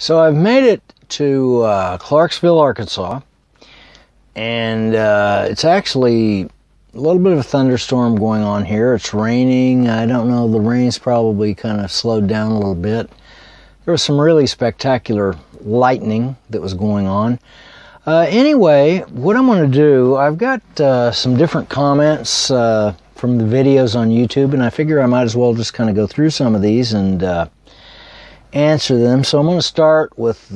So I've made it to Clarksville, Arkansas, and it's actually a little bit of a thunderstorm going on here. It's raining. I don't know, the rain's probably kind of slowed down a little bit. There was some really spectacular lightning that was going on. Anyway, what I'm going to do, I've got some different comments from the videos on YouTube, and I figure I might as well just kind of go through some of these and answer them. So I'm going to start with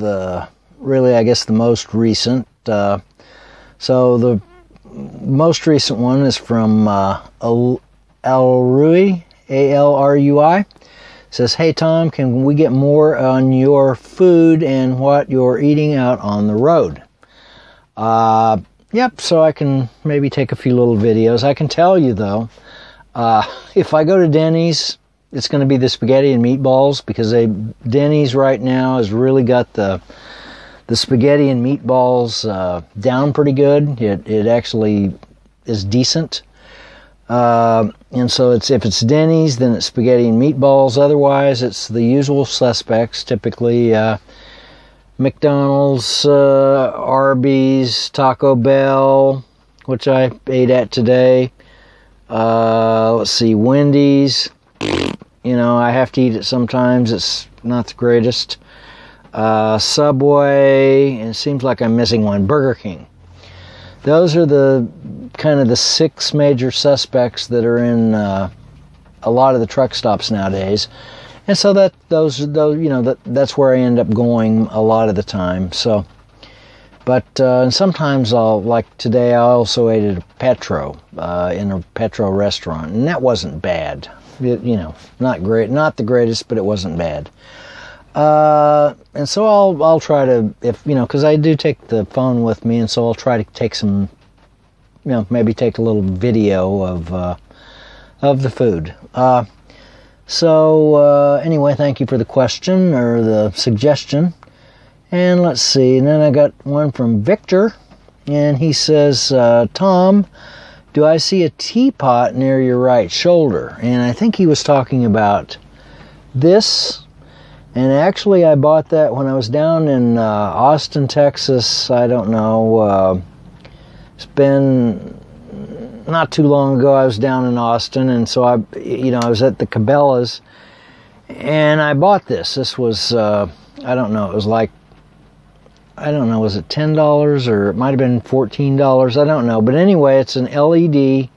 really, I guess, the most recent. So the most recent one is from Alrui, A-L-R-U-I. It says, "Hey Tom, can we get more on your food and what you're eating out on the road?" Yep, so I can maybe take a few little videos. I can tell you though, if I go to Denny's, it's going to be the spaghetti and meatballs, because Denny's right now has really got the spaghetti and meatballs down pretty good. It actually is decent. And so if it's Denny's, then it's spaghetti and meatballs. Otherwise, it's the usual suspects, typically McDonald's, Arby's, Taco Bell, which I ate at today. Let's see, Wendy's. You know, I have to eat it sometimes. It's not the greatest. Subway, and it seems like I'm missing one. Burger King. Those are the kind of the 6 major suspects that are in a lot of the truck stops nowadays. And so that's where I end up going a lot of the time. So, but and sometimes like today, I also ate at a Petro in a Petro restaurant, and that wasn't bad. Not great, not the greatest, but it wasn't bad. And so I'll try to, because I do take the phone with me, and so I'll try to take some, maybe take a little video of the food. So anyway, thank you for the question or the suggestion. And let's see, and then I got one from Victor, and he says, "Tom, do I see a teapot near your right shoulder?" And I think he was talking about this. And actually, I bought that when I was down in Austin, Texas. I don't know, it's been not too long ago. I was down in Austin, and so I was at the Cabela's, and I bought this. This was, I don't know, it was like, I don't know, was it $10 or it might have been $14? I don't know. But anyway, it's an LED.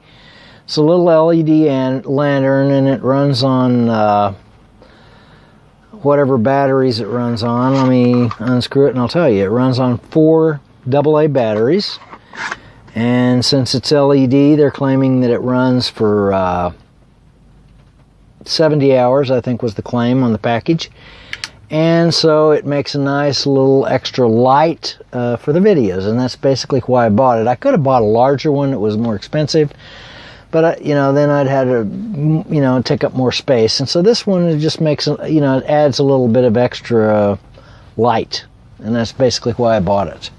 It's a little LED lantern, and it runs on whatever batteries it runs on. Let me unscrew it and I'll tell you. It runs on 4 AA batteries. And since it's LED, they're claiming that it runs for 70 hours, I think was the claim on the package. And so it makes a nice little extra light for the videos. And that's basically why I bought it. I could have bought a larger one that was more expensive. But, then I'd had to, take up more space. And so this one, it just makes, it adds a little bit of extra light. And that's basically why I bought it.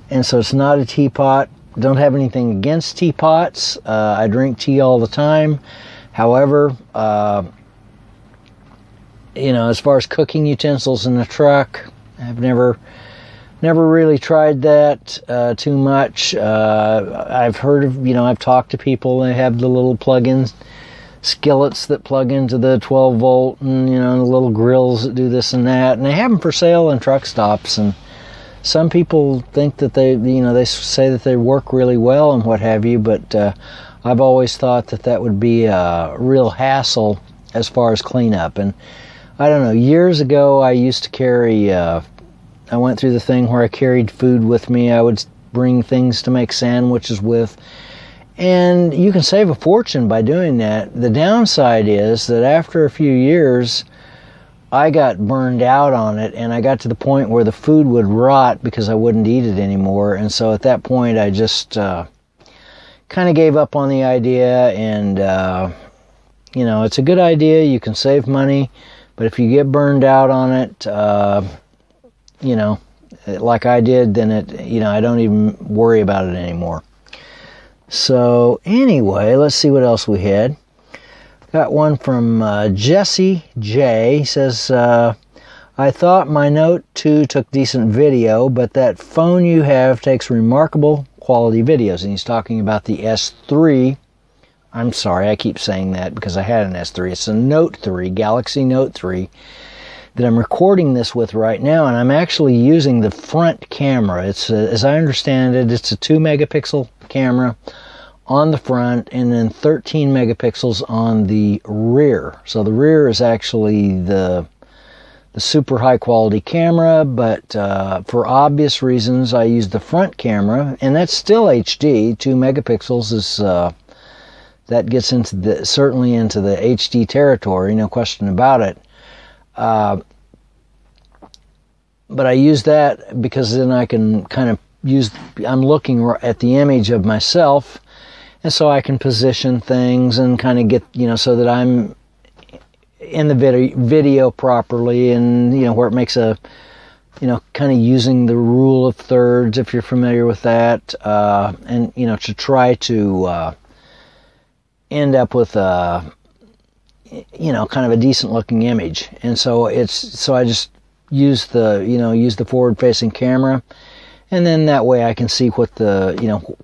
And so it's not a teapot. Don't have anything against teapots. I drink tea all the time. However, as far as cooking utensils in the truck, I've never really tried that too much. I've heard of, I've talked to people, they have the little plug-in skillets that plug into the 12 volt and, the little grills that do this and that. And they have them for sale in truck stops. And some people think that they say that they work really well and what have you. But I've always thought that would be a real hassle as far as cleanup. And I don't know, years ago I used to carry, I went through the thing where I carried food with me. I would bring things to make sandwiches with. And you can save a fortune by doing that. The downside is that after a few years, I got burned out on it, and I got to the point where the food would rot because I wouldn't eat it anymore. And so at that point, I just kind of gave up on the idea. And, it's a good idea. You can save money. But if you get burned out on it, like I did, then I don't even worry about it anymore. So anyway, let's see what else we had. Got one from Jesse J. He says, I thought my Note 2 took decent video, but that phone you have takes remarkable quality videos. And he's talking about the S3. I'm sorry, I keep saying that because I had an S3. It's a Note 3, Galaxy Note 3, that I'm recording this with right now, and I'm actually using the front camera. It's as I understand it, it's a 2 megapixel camera on the front and then 13 megapixels on the rear. So the rear is actually the super high quality camera, but for obvious reasons I use the front camera, and that's still HD. 2 megapixels is that gets into certainly into the HD territory, no question about it. But I use that because then I can kind of I'm looking at the image of myself, and so I can position things and kind of get, so that I'm in the video properly, and where it makes a, kind of using the rule of thirds, if you're familiar with that, and to try to end up with a, kind of a decent looking image. And so I just use the forward facing camera, and then that way I can see what the,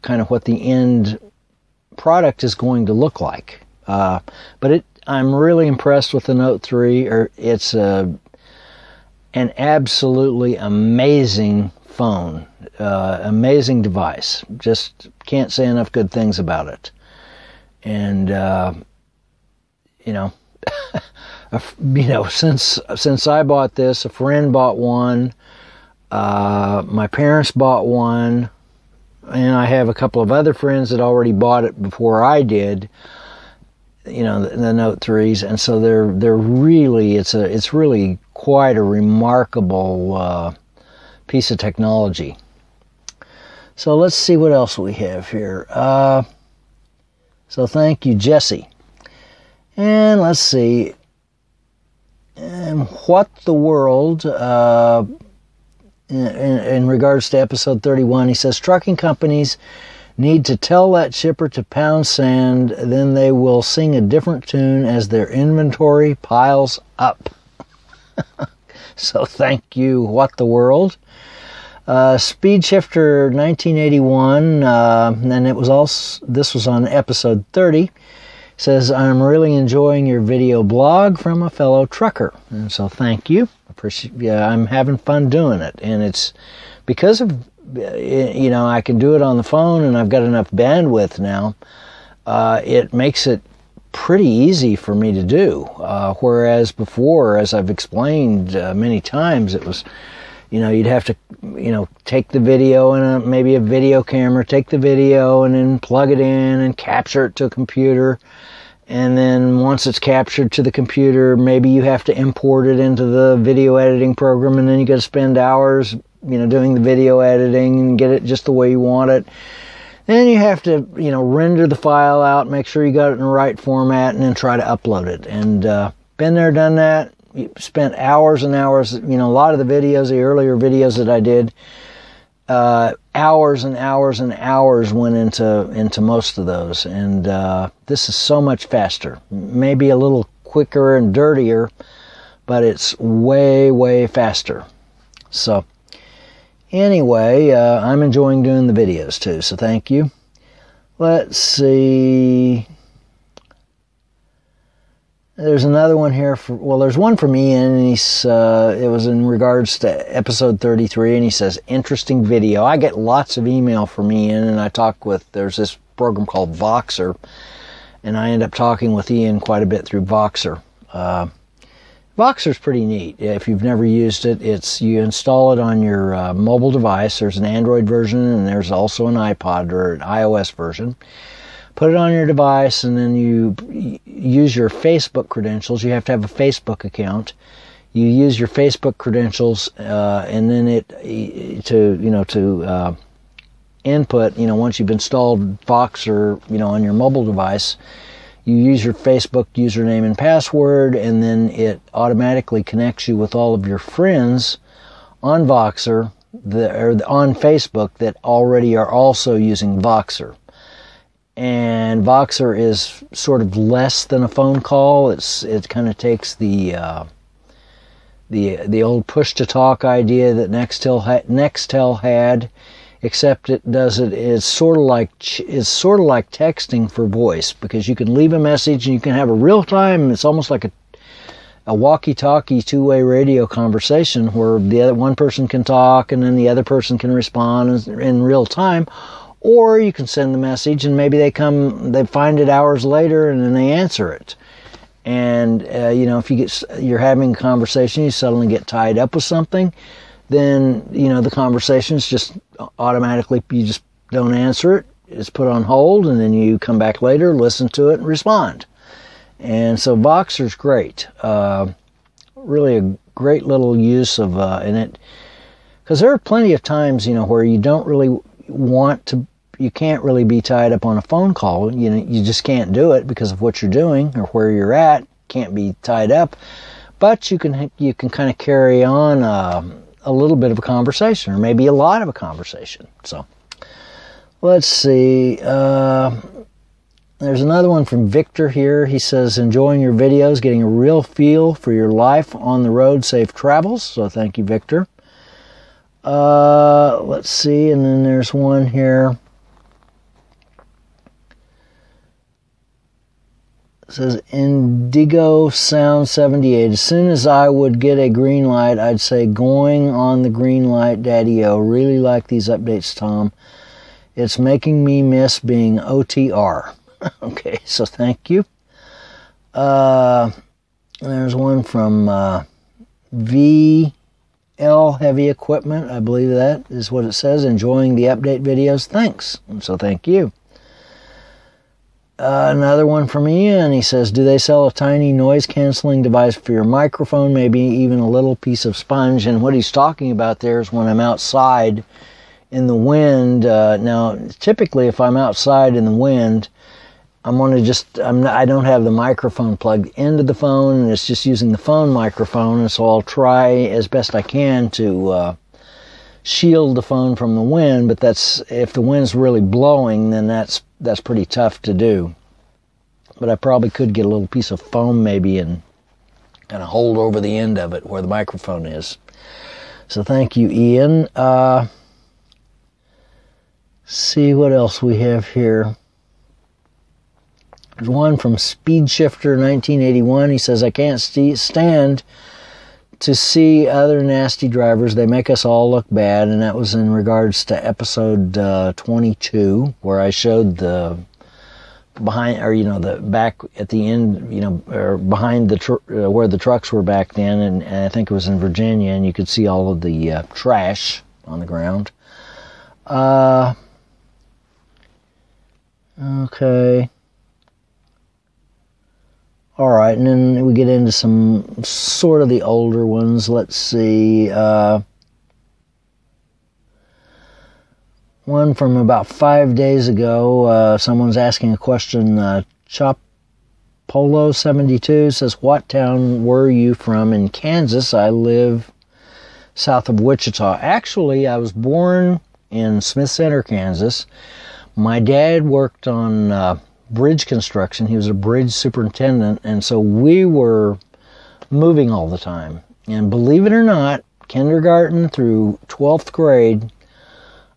kind of what the end product is going to look like. But I'm really impressed with the Note 3. It's an absolutely amazing phone, amazing device. Just can't say enough good things about it. And since I bought this, a friend bought one, my parents bought one, and I have a couple of other friends that already bought it before I did. The Note 3s, and so they're really, it's really quite a remarkable piece of technology. So let's see what else we have here. So thank you, Jesse. And let's see. And what the world, in regards to episode 31, he says, trucking companies need to tell that shipper to pound sand, then they will sing a different tune as their inventory piles up. So thank you, What the World. Speed Shifter 1981, and this was on episode 30, says, I'm really enjoying your video blog from a fellow trucker. And so thank you. I'm having fun doing it, and it's because of I can do it on the phone, and I've got enough bandwidth now. It makes it pretty easy for me to do. Whereas before, as I've explained many times, it was, you'd have to, take the video and maybe a video camera, take the video and then plug it in and capture it to a computer. And then once it's captured to the computer, maybe you have to import it into the video editing program, and then you got to spend hours doing the video editing and get it just the way you want it. Then you have to, render the file out, make sure you got it in the right format, and then try to upload it. And been there, done that. Spent hours and hours. A lot of the videos, the earlier videos that I did, hours and hours and hours went into most of those. And this is so much faster. Maybe a little quicker and dirtier, but it's way, way faster. So anyway, I'm enjoying doing the videos too, so thank you. Let's see. There's another one here. There's one from Ian, and it was in regards to episode 33, and he says, interesting video. I get lots of email from Ian, and there's this program called Voxer, and I end up talking with Ian quite a bit through Voxer. Voxer's pretty neat. If you've never used it, you install it on your mobile device. There's an Android version, and there's also an iPod or an iOS version. Put it on your device, and then you use your Facebook credentials. You have to have a Facebook account. You use your Facebook credentials, and then to input. Once you've installed Voxer, on your mobile device, you use your Facebook username and password, and then it automatically connects you with all of your friends on Voxer, on Facebook, that already are also using Voxer. And Voxer is sort of less than a phone call. It kind of takes the the old push-to-talk idea that Nextel had, except it's sort of like texting for voice, because you can leave a message and you can have a real-time. It's almost like a walkie-talkie two-way radio conversation where the other one person can talk and then the other person can respond in real time. Or you can send the message and maybe they find it hours later and then they answer it. And if you're having a conversation, you suddenly get tied up with something, then the conversation's just automatically, you just don't answer it. It's put on hold, and then you come back later, listen to it, and respond. And so Voxer's great. Really a great little use of in it, because there are plenty of times where you don't really you can't really be tied up on a phone call. You just can't do it because of what you're doing or where you're at. Can't be tied up, but you can kind of carry on a little bit of a conversation, or maybe a lot of a conversation. So let's see. There's another one from Victor here. He says, enjoying your videos, getting a real feel for your life on the road. Safe travels. So thank you, Victor. Let's see. And then there's one here. It says, Indigo Sound 78. As soon as I would get a green light, I'd say, going on the green light, Daddy-O. Really like these updates, Tom. It's making me miss being OTR. Okay, so thank you. There's one from VL Heavy Equipment. I believe that is what it says. Enjoying the update videos. Thanks. And so thank you. Another one from Ian. He says, do they sell a tiny noise-canceling device for your microphone, maybe even a little piece of sponge? And what he's talking about there is when I'm outside in the wind. Now, typically, if I'm outside in the wind, I don't have the microphone plugged into the phone, and it's just using the phone microphone, and so I'll try as best I can to shield the phone from the wind, but if the wind's really blowing, then that's pretty tough to do. But I probably could get a little piece of foam maybe and kind of hold over the end of it where the microphone is. So thank you, Ian. See what else we have here. There's one from Speed Shifter 1981. He says, I can't stand to see other nasty drivers. They make us all look bad. And that was in regards to episode 22, where I showed the behind, or the back at the end, or behind where the trucks were back then, and I think it was in Virginia, and you could see all of the trash on the ground. Okay. All right, and then we get into some sort of the older ones. Let's see. One from about 5 days ago. Someone's asking a question. Chopolo72 says, what town were you from in Kansas? I live south of Wichita. Actually, I was born in Smith Center, Kansas. My dad worked on bridge construction. He was a bridge superintendent, and so we were moving all the time. And believe it or not, kindergarten through 12th grade,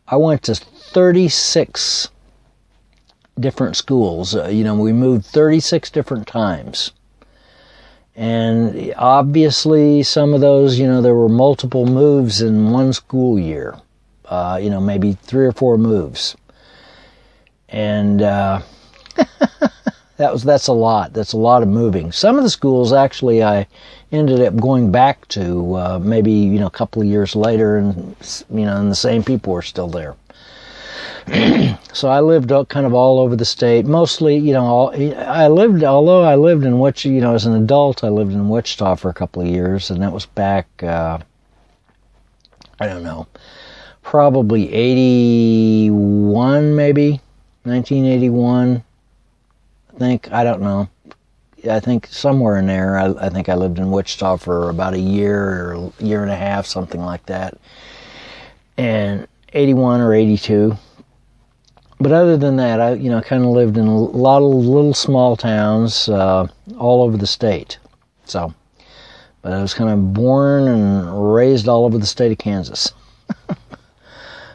I went to 36 different schools. We moved 36 different times. And obviously some of those, there were multiple moves in one school year. Maybe 3 or 4 moves. And that's a lot. That's a lot of moving. Some of the schools actually I ended up going back to maybe a couple of years later, and and the same people were still there. So I lived kind of all over the state. Mostly, although I lived in Wichita, as an adult, I lived in Wichita for a couple of years, and that was back, I don't know, probably 81 maybe, 1981. I don't know. I think somewhere in there. I think I lived in Wichita for about a year or a year and a half, something like that. And 81 or 82. But other than that, I kind of lived in a lot of little small towns all over the state. So, But I was kind of born and raised all over the state of Kansas.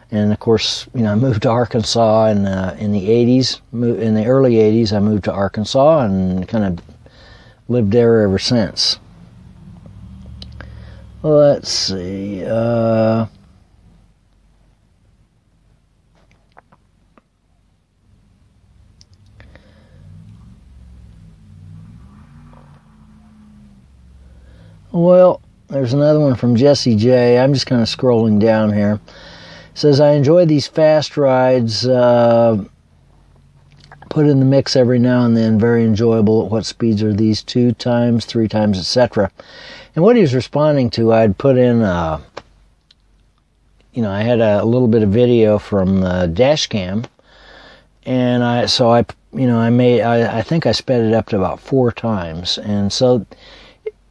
And of course, I moved to Arkansas in the 80s. In the early 80s, I moved to Arkansas and kind of lived there ever since. Let's see. Well, there's another one from Jesse J. I'm just kind of scrolling down here. It says, I enjoy these fast rides, put in the mix every now and then, very enjoyable. At what speeds are these? 2 times, 3 times, etc. And what he was responding to, I'd put in, I had a little bit of video from the dash cam, and I think I sped it up to about 4 times, and so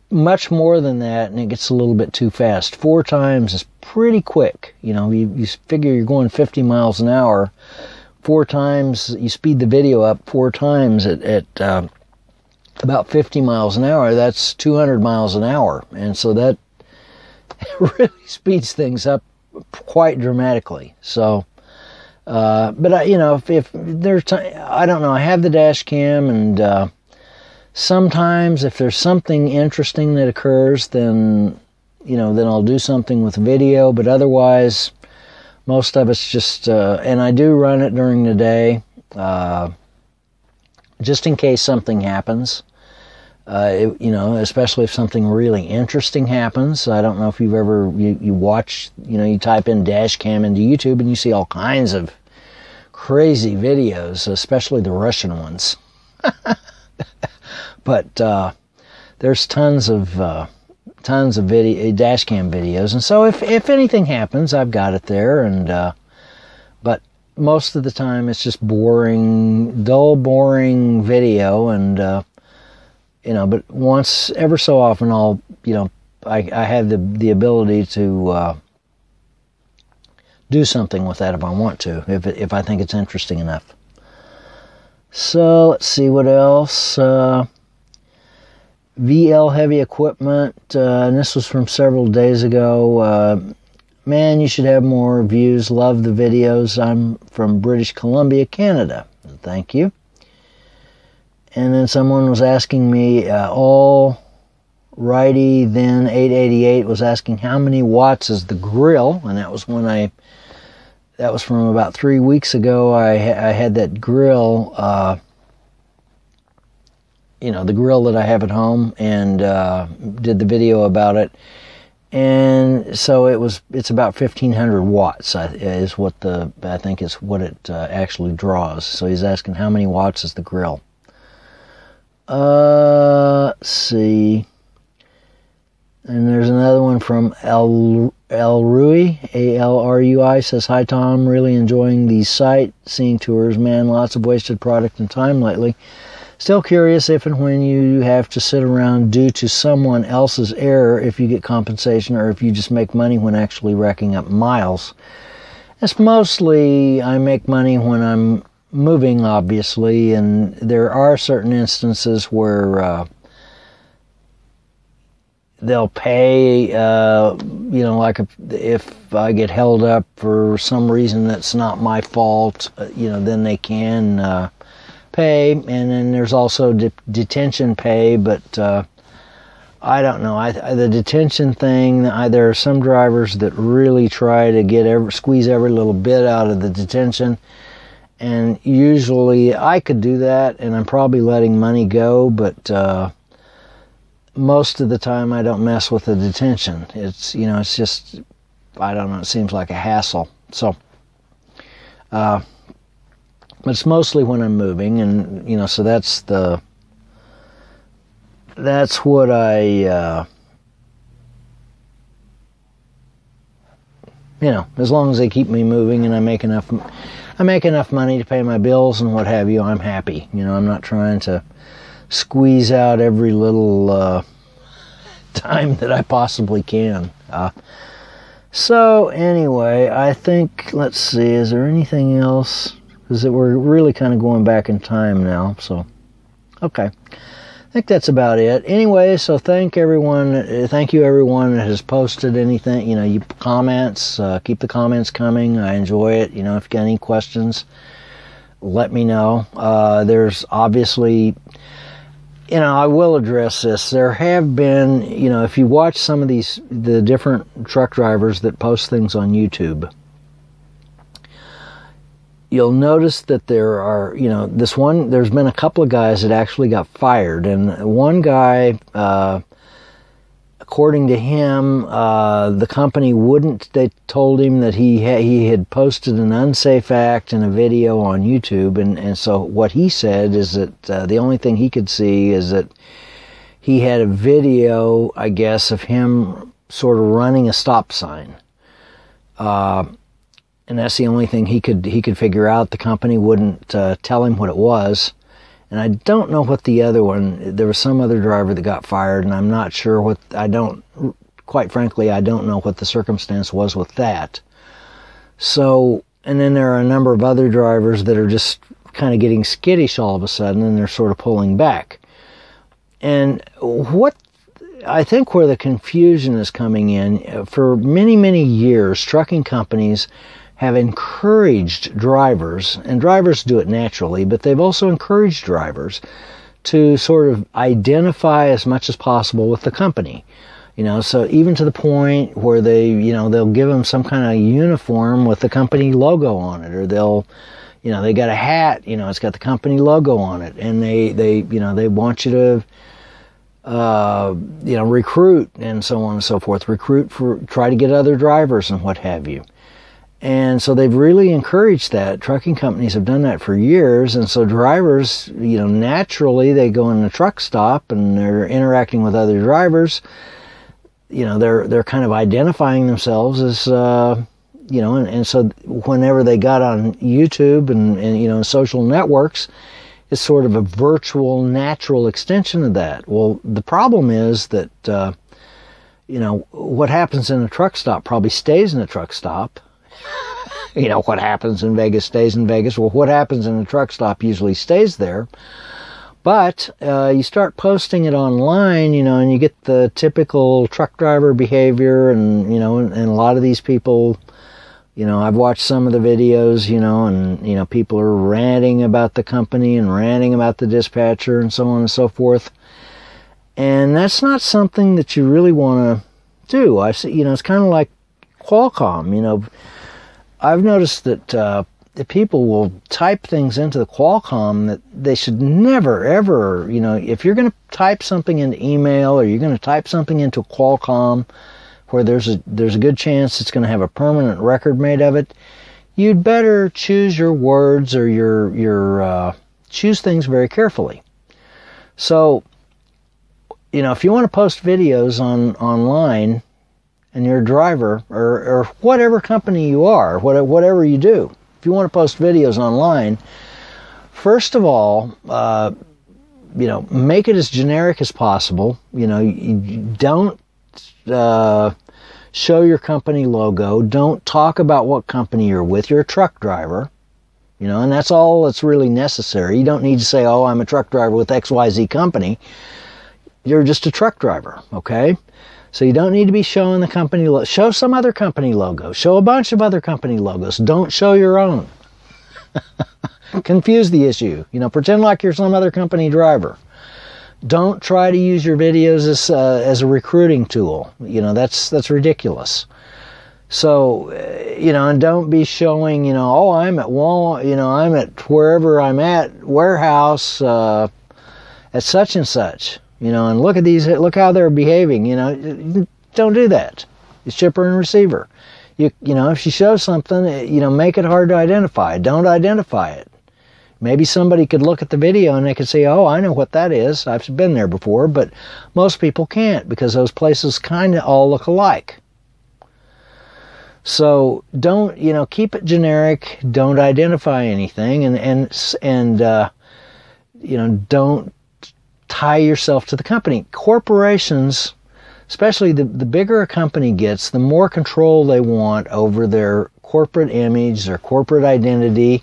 much more than that, and it gets a little bit too fast. 4 times is pretty quick. You figure you're going 50 miles an hour. 4 times, you speed the video up 4 times at about 50 miles an hour. That's 200 miles an hour, and so that really speeds things up quite dramatically. So, but if there's time, I don't know. I have the dash cam, and sometimes if there's something interesting that occurs, then I'll do something with video, but otherwise, most of it's just, and I do run it during the day, just in case something happens, especially if something really interesting happens. I don't know if you've ever, you watch, you type in dash cam into YouTube and you see all kinds of crazy videos, especially the Russian ones. But there's tons of video, dash cam videos, and so if anything happens, I've got it there. And but most of the time, it's just dull, boring video. And but once ever so often, I have the ability to do something with that if I want to, if I think it's interesting enough. So let's see what else. VL Heavy Equipment, and this was from several days ago. Man, you should have more views. Love the videos. I'm from British Columbia, Canada. Thank you. And then someone was asking me, all righty, then 888 was asking how many watts is the grill, and that was from about 3 weeks ago. I had that grill, the grill that I have at home, and did the video about it. And so it's about 1,500 watts is what I think is what it actually draws. So he's asking how many watts is the grill. Let's see. And there's another one from El Rui, A-L-R-U-I, says, hi Tom, really enjoying these sightseeing tours, man, lots of wasted product and time lately. Still curious if and when you have to sit around due to someone else's error, if you get compensation or if you just make money when actually racking up miles. It's mostly I make money when I'm moving, obviously, and there are certain instances where they'll pay, like if I get held up for some reason that's not my fault, then they can pay. And then there's also detention pay, but I don't know. The detention thing, there are some drivers that really try to squeeze every little bit out of the detention, and usually I could do that, and I'm probably letting money go, but most of the time I don't mess with the detention. It's just, I don't know, it seems like a hassle. So but it's mostly when I'm moving, and so that's what I as long as they keep me moving and I make enough money to pay my bills and what have you, I'm happy. I'm not trying to squeeze out every little time that I possibly can. So anyway, I think, let's see, is there anything else? Because we're really kind of going back in time now. So, okay. I think that's about it. Anyway, so thank you everyone that has posted anything, you comments, keep the comments coming. I enjoy it. If you got any questions, let me know. There's obviously, I will address this. There have been, if you watch some of the different truck drivers that post things on YouTube, you'll notice that there are, there's been a couple of guys that actually got fired. And one guy, according to him, the company they told him that he had posted an unsafe act in a video on YouTube. And so what he said is that the only thing he could see is that he had a video, I guess, of him sort of running a stop sign. And that's the only thing he could figure out. The company wouldn't tell him what it was. And I don't know what the other one, there was some other driver that got fired, and I'm not sure quite frankly, I don't know what the circumstance was with that. So, and then there are a number of other drivers that are just kind of getting skittish all of a sudden, and they're sort of pulling back. And I think where the confusion is coming in, for many, many years, trucking companies have encouraged drivers, and drivers do it naturally, but they've also encouraged drivers to sort of identify as much as possible with the company. So even to the point where they'll give them some kind of uniform with the company logo on it, or they got a hat, it's got the company logo on it, and they want you to recruit and so on and so forth. Try to get other drivers and what have you. And so they've really encouraged that. Trucking companies have done that for years. And so drivers, naturally they go in a truck stop and they're interacting with other drivers. They're kind of identifying themselves as, and so whenever they got on YouTube and social networks, it's sort of a virtual, natural extension of that. Well, the problem is that, what happens in a truck stop probably stays in a truck stop. What happens in Vegas stays in Vegas. Well, what happens in a truck stop usually stays there. But you start posting it online, and you get the typical truck driver behavior, and and a lot of these people, I've watched some of the videos, and people are ranting about the company and ranting about the dispatcher and so on and so forth. And that's not something that you really want to do. I see, it's kind of like Qualcomm, I've noticed that the people will type things into the Qualcomm that they should never, ever, if you're going to type something into email or you're going to type something into Qualcomm where there's a good chance it's going to have a permanent record made of it, you'd better choose your words or your choose things very carefully. So, if you want to post videos online, and you're a driver, or whatever company you are, whatever you do, if you want to post videos online, first of all, make it as generic as possible. You don't show your company logo. Don't talk about what company you're with. You're a truck driver, and that's all that's really necessary. You don't need to say, oh, I'm a truck driver with XYZ company. You're just a truck driver, okay? So you don't need to be showing the company logo. Show some other company logo. Show a bunch of other company logos. Don't show your own. Confuse the issue. Pretend like you're some other company driver. Don't try to use your videos as a recruiting tool. That's ridiculous. So, and don't be showing, oh, I'm at Walmart, I'm at wherever I'm at, warehouse, at such and such. And look how they're behaving, don't do that. It's shipper and receiver. If she shows something, make it hard to identify. Don't identify it. Maybe somebody could look at the video and they could say, oh, I know what that is. I've been there before, but most people can't because those places kind of all look alike. So don't, keep it generic. Don't identify anything and don't tie yourself to the company. Corporations, especially the bigger a company gets, the more control they want over their corporate image, their corporate identity,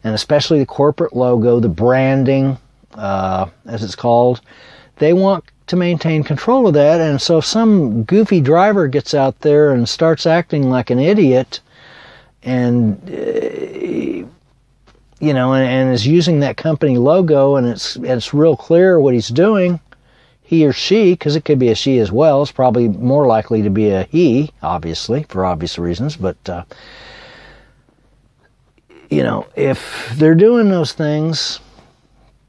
and especially the corporate logo, the branding, as it's called. they want to maintain control of that. And so if some goofy driver gets out there and starts acting like an idiot and you know, and is using that company logo, and it's real clear what he's doing, he or she, because it could be a she as well, it's probably more likely to be a he, obviously, for obvious reasons, but you know, if they're doing those things,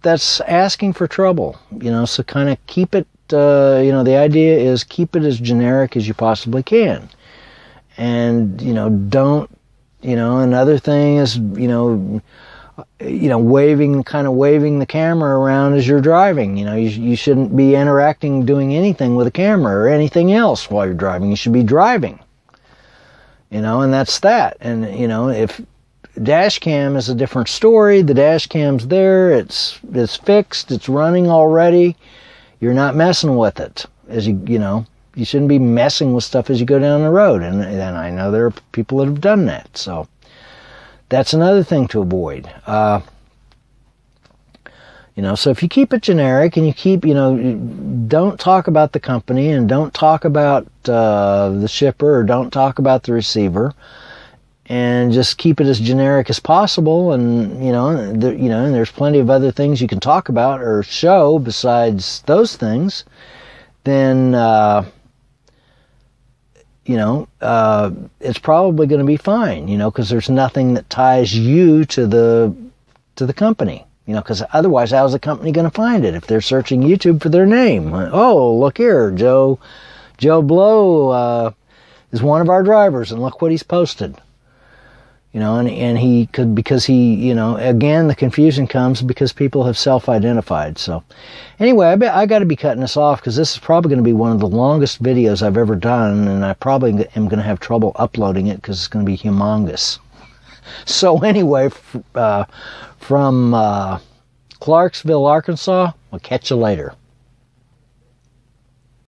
that's asking for trouble, you know, so kind of keep it, you know, the idea is keep it as generic as you possibly can. And, you know, don't, you know, another thing is, you know, waving the camera around as you're driving. You know, you shouldn't be interacting, doing anything with a camera or anything else while you're driving. You should be driving, you know, and that's that. And, you know, if dash cam is a different story, the dash cam's there, it's fixed, it's running already, you're not messing with it. As you know, you shouldn't be messing with stuff as you go down the road. And I know there are people that have done that. So that's another thing to avoid. You know, so if you keep it generic and you keep, you know, don't talk about the company and don't talk about the shipper or don't talk about the receiver, and just keep it as generic as possible. And you know, and there's plenty of other things you can talk about or show besides those things. Then you know, it's probably going to be fine, you know, because there's nothing that ties you to the company, you know, because otherwise how's the company going to find it if they're searching YouTube for their name? Oh, look here, Joe Blow is one of our drivers, and look what he's posted. You know, and he could, because he, you know, again, the confusion comes because people have self-identified. So anyway, I got to be cutting this off because this is probably going to be one of the longest videos I've ever done, and I probably am going to have trouble uploading it because it's going to be humongous. So anyway, from Clarksville, Arkansas, we'll catch you later.